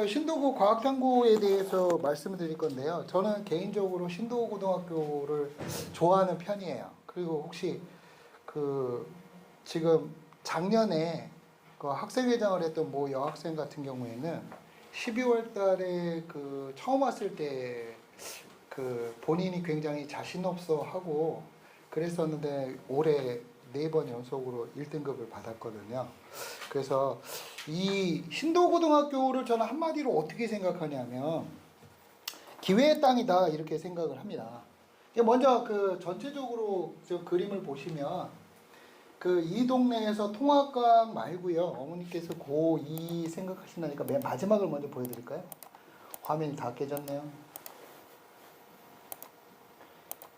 신도고 과학탐구에 대해서 말씀을 드릴 건데요. 저는 개인적으로 신도고 고등학교를 좋아하는 편이에요. 그리고 혹시 그 지금 작년에 그 학생회장을 했던 모 여학생 같은 경우에는 12월 달에 그 처음 왔을 때 그 본인이 굉장히 자신 없어 하고 그랬었는데 올해 4번 연속으로 1등급을 받았거든요. 그래서 이 신도고등학교를 저는 한마디로 어떻게 생각하냐면 기회의 땅이다 이렇게 생각을 합니다. 먼저 그 전체적으로 저 그림을 보시면 그 이 동네에서 통합각 말고요. 어머니께서 고2 생각하신다니까 맨 마지막을 먼저 보여드릴까요? 화면이 다 깨졌네요.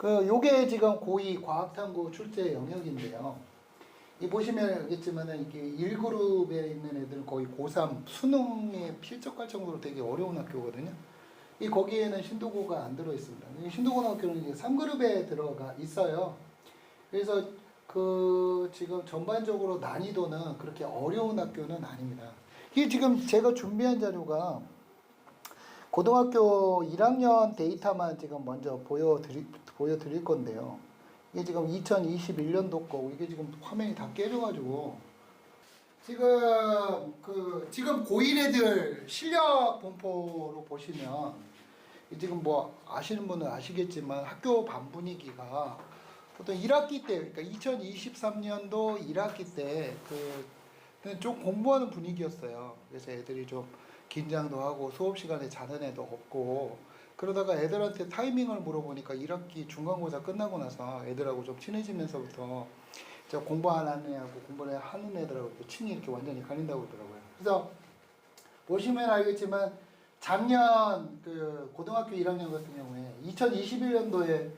요게 지금 고2 과학탐구 출제 영역인데요. 이 보시면 알겠지만은 이게 1그룹에 있는 애들은 거의 고3 수능에 필적할 정도로 되게 어려운 학교거든요. 이 거기에는 신도고가 안 들어 있습니다. 신도고등학교는 이제 3그룹에 들어가 있어요. 그래서 그 지금 전반적으로 난이도는 그렇게 어려운 학교는 아닙니다. 이게 지금 제가 준비한 자료가 고등학교 1학년 데이터만 지금 먼저 보여드릴 건데요. 이게 지금 2021년도 거고, 이게 지금 화면이 다 깨져가지고, 지금 고1 애들 실력 분포로 보시면, 지금 뭐 아시는 분은 아시겠지만 학교 반 분위기가 보통 1학기 때, 그러니까 2023년도 1학기 때, 좀 공부하는 분위기였어요. 그래서 애들이 좀 긴장도 하고 수업 시간에 자는 애도 없고 그러다가 애들한테 타이밍을 물어보니까 1학기 중간고사 끝나고 나서 애들하고 좀 친해지면서부터 저 공부 안 하는 애하고 공부를 하는 애들하고 층이 이렇게 완전히 갈린다고 그러더라고요. 그래서 보시면 알겠지만 작년 그 고등학교 1학년 같은 경우에 2021년도에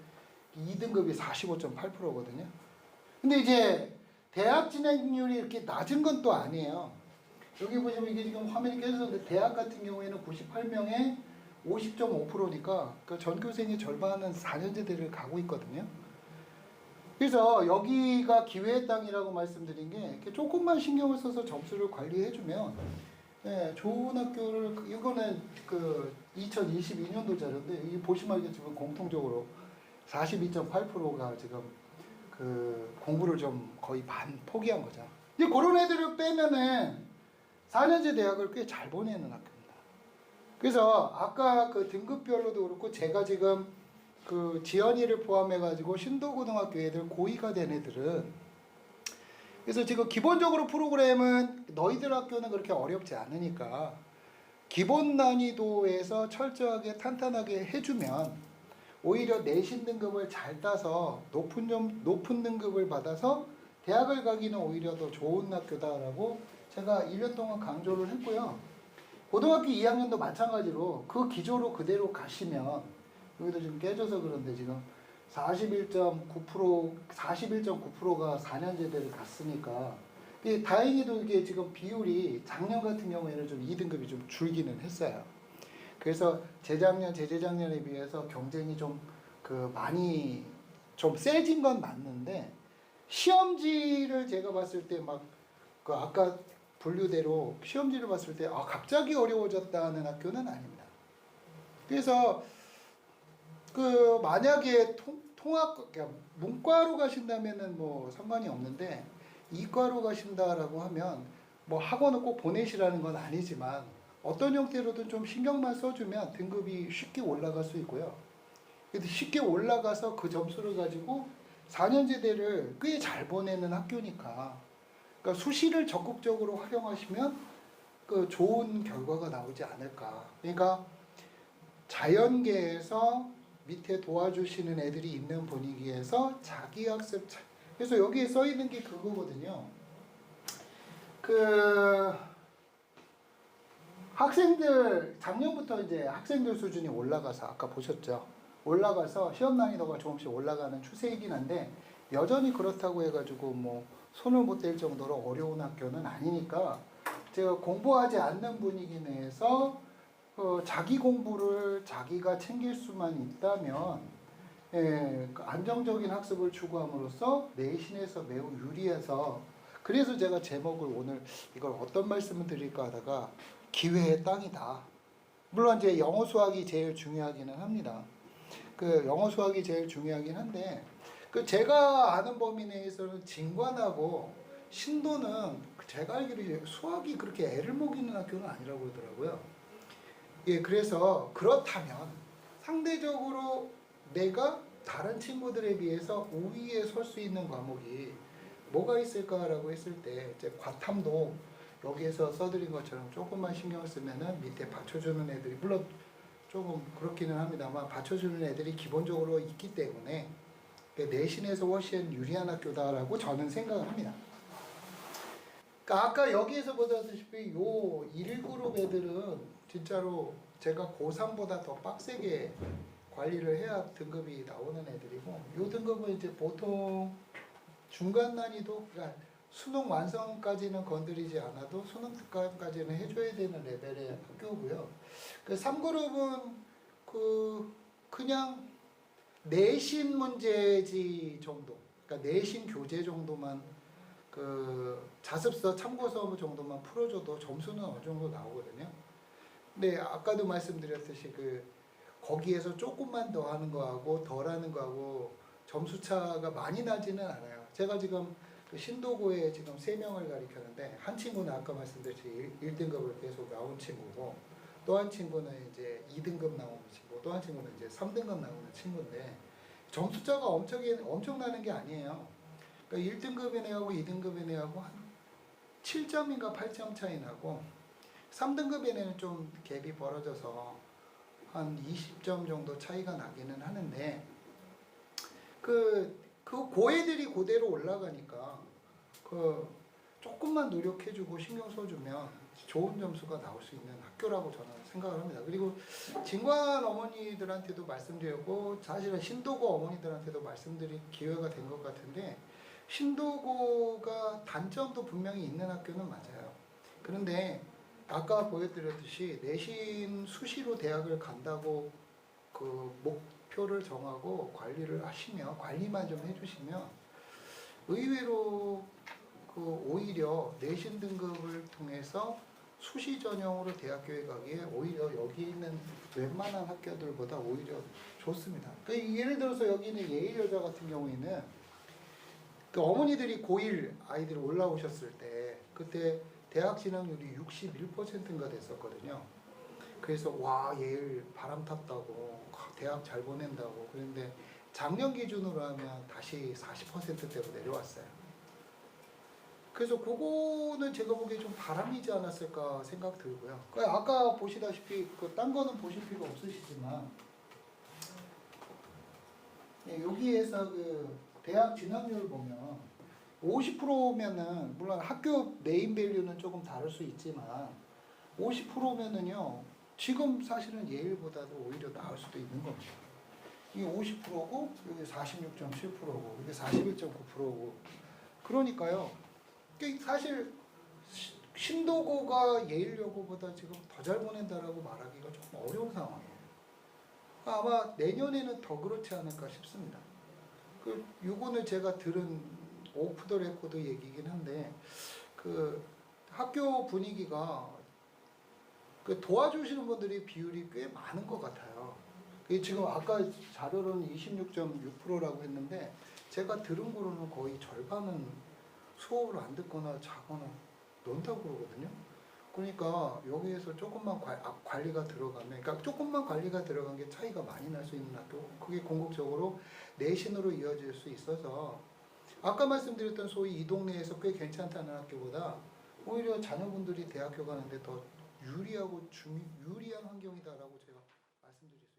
2등급이 45.8%거든요. 근데 이제 대학 진학률이 이렇게 낮은 건 또 아니에요. 여기 보시면 이게 지금 화면이 깨졌는데 대학 같은 경우에는 98명에 50.5%니까 그 전교생의 절반은 4년제대를 가고 있거든요. 그래서 여기가 기회의 땅이라고 말씀드린 게 이렇게 조금만 신경을 써서 점수를 관리해주면 좋은 학교를 이거는 그 2022년도 자료인데 이 보시면 알겠지만 공통적으로 42.8%가 지금 그 공부를 좀 거의 반 포기한 거죠. 이제 그런 애들을 빼면은 4년제 대학을 꽤 잘 보내는 학교입니다. 그래서 아까 그 등급별로도 그렇고 제가 지금 그 지연이를 포함해가지고 신도고등학교 애들 고2가 된 애들은 그래서 지금 기본적으로 프로그램은 너희들 학교는 그렇게 어렵지 않으니까 기본 난이도에서 철저하게 탄탄하게 해주면 오히려 내신 등급을 잘 따서 높은 등급을 받아서 대학을 가기는 오히려 더 좋은 학교다라고 제가 1년 동안 강조를 했고요. 고등학교 2학년도 마찬가지로 그 기조로 그대로 가시면 여기도 지금 깨져서 그런데 지금 41.9%가 4년제대를 갔으니까 다행히도 이게 지금 비율이 작년 같은 경우에는 좀 2등급이 좀 줄기는 했어요. 그래서 재작년에 비해서 경쟁이 좀 많이 좀 세진 건 맞는데 시험지를 제가 봤을 때 아까 분류대로 시험지를 봤을 때 갑자기 어려워졌다는 학교는 아닙니다. 그래서 만약에 그러니까 문과로 가신다면은 뭐 상관이 없는데 이과로 가신다라고 하면 뭐 학원을 꼭 보내시라는 건 아니지만 어떤 형태로든 좀 신경만 써주면 등급이 쉽게 올라갈 수 있고요. 그래서 쉽게 올라가서 그 점수를 가지고 4년제대를 꽤 잘 보내는 학교니까 그러니까 수시를 적극적으로 활용하시면 좋은 결과가 나오지 않을까. 그러니까 자연계에서 밑에 도와주시는 애들이 있는 분위기에서 자기학습. 그래서 여기에 써 있는 게 그거거든요. 학생들 작년부터 이제 학생들 수준이 올라가서 아까 보셨죠? 올라가서 시험 난이도가 조금씩 올라가는 추세이긴 한데 여전히 그렇다고 해가지고 뭐 손을 못 댈 정도로 어려운 학교는 아니니까 제가 공부하지 않는 분위기 내에서 자기 공부를 자기가 챙길 수만 있다면 안정적인 학습을 추구함으로써 내신에서 매우 유리해서 그래서 제가 제목을 오늘 이걸 어떤 말씀을 드릴까 하다가 기회의 땅이다. 물론 이제 영어 수학이 제일 중요하기는 합니다. 그 영어 수학이 제일 중요하긴 한데 그 제가 아는 범위 내에서는 진관하고 신도는 제가 알기로 수학이 그렇게 애를 먹이는 학교는 아니라고 그러더라고요. 예, 그래서 그렇다면 상대적으로 내가 다른 친구들에 비해서 우위에 설 수 있는 과목이 뭐가 있을까라고 했을 때 이제 과탐도 여기에서 써드린 것처럼 조금만 신경 쓰면은 밑에 받쳐주는 애들이 물론 조금 그렇기는 합니다만 받쳐주는 애들이 기본적으로 있기 때문에 내신에서 훨씬 유리한 학교다라고 저는 생각을 합니다. 그러니까 아까 여기에서 보다시피 요 1그룹 애들은 진짜로 제가 고3보다 더 빡세게 관리를 해야 등급이 나오는 애들이고 요 등급은 이제 보통 중간 난이도 그러니까 수능 완성까지는 건드리지 않아도 수능 특강까지는 해줘야 되는 레벨의 학교고요. 그 3그룹은 그냥 내신 문제지 정도, 그러니까 내신 교재 정도만 그 자습서 참고서 정도만 풀어줘도 점수는 어느 정도 나오거든요. 근데 아까도 말씀드렸듯이 그 거기에서 조금만 더 하는 거하고 덜 하는 거하고 점수 차가 많이 나지는 않아요. 제가 지금 그 신도고에 지금 3명을 가르쳤는데 한 친구는 아까 말씀드렸듯이 1등급을 계속 나온 친구고 또 한 친구는 이제 2등급 나오는 친구, 또 한 친구는 이제 3등급 나오는 친구인데 점수 차가 엄청나는 게 아니에요. 그러니까 1등급의 애하고 2등급의 애하고 한 7점인가 8점 차이 나고 3등급의 애는 좀 갭이 벌어져서 한 20점 정도 차이가 나기는 하는데 그 고애들이 그대로 올라가니까 그 조금만 노력해주고 신경 써주면 좋은 점수가 나올 수 있는 학교라고 저는 생각을 합니다. 그리고 진관 어머니들한테도 말씀드렸고 사실은 신도고 어머니들한테도 말씀드릴 기회가 된 것 같은데 신도고가 단점도 분명히 있는 학교는 맞아요. 그런데 아까 보여드렸듯이 내신 수시로 대학을 간다고 그 목표를 정하고 관리를 하시면 관리만 좀 해주시면 의외로 그 오히려 내신 등급을 통해서 수시 전형으로 대학교에 가기에 오히려 여기 있는 웬만한 학교들보다 오히려 좋습니다. 그러니까 예를 들어서 여기 있는 예일여자 같은 경우에는 그 어머니들이 고1 아이들 올라오셨을 때 그때 대학 진학률이 61%인가 됐었거든요. 그래서 와 예일 바람 탔다고 대학 잘 보낸다고 그런데 작년 기준으로 하면 다시 40%대로 내려왔어요. 그래서 그거는 제가 보기에 좀 바람이지 않았을까 생각 들고요. 그러니까 아까 보시다시피 딴 거는 보실 필요 없으시지만 여기에서 그 대학 진학률 보면 50%면은 물론 학교 네임 밸류는 조금 다를 수 있지만 50%면은요 지금 사실은 예일보다도 오히려 나을 수도 있는 겁니다. 이게 50%고 여기 46.7%고 이게 41.9%고 그러니까요. 사실 신도고가 예일여고보다 지금 더 잘 보낸다라고 말하기가 조금 어려운 상황이에요. 아마 내년에는 더 그렇지 않을까 싶습니다. 요거는 제가 들은 오프 더 레코드 얘기긴 한데 그 학교 분위기가 그 도와주시는 분들이 비율이 꽤 많은 것 같아요. 지금 아까 자료로는 26.6%라고 했는데 제가 들은 거로는 거의 절반은 수업을 안 듣거나 자거나 논다고 그러거든요. 그러니까 여기에서 조금만 관리가 들어가면, 그러니까 조금만 관리가 들어간 게 차이가 많이 날 수 있는 학교, 그게 궁극적으로 내신으로 이어질 수 있어서 아까 말씀드렸던 소위 이 동네에서 꽤 괜찮다는 학교보다 오히려 자녀분들이 대학교 가는데 더 유리한 환경이다라고 제가 말씀드릴 수 있습니다.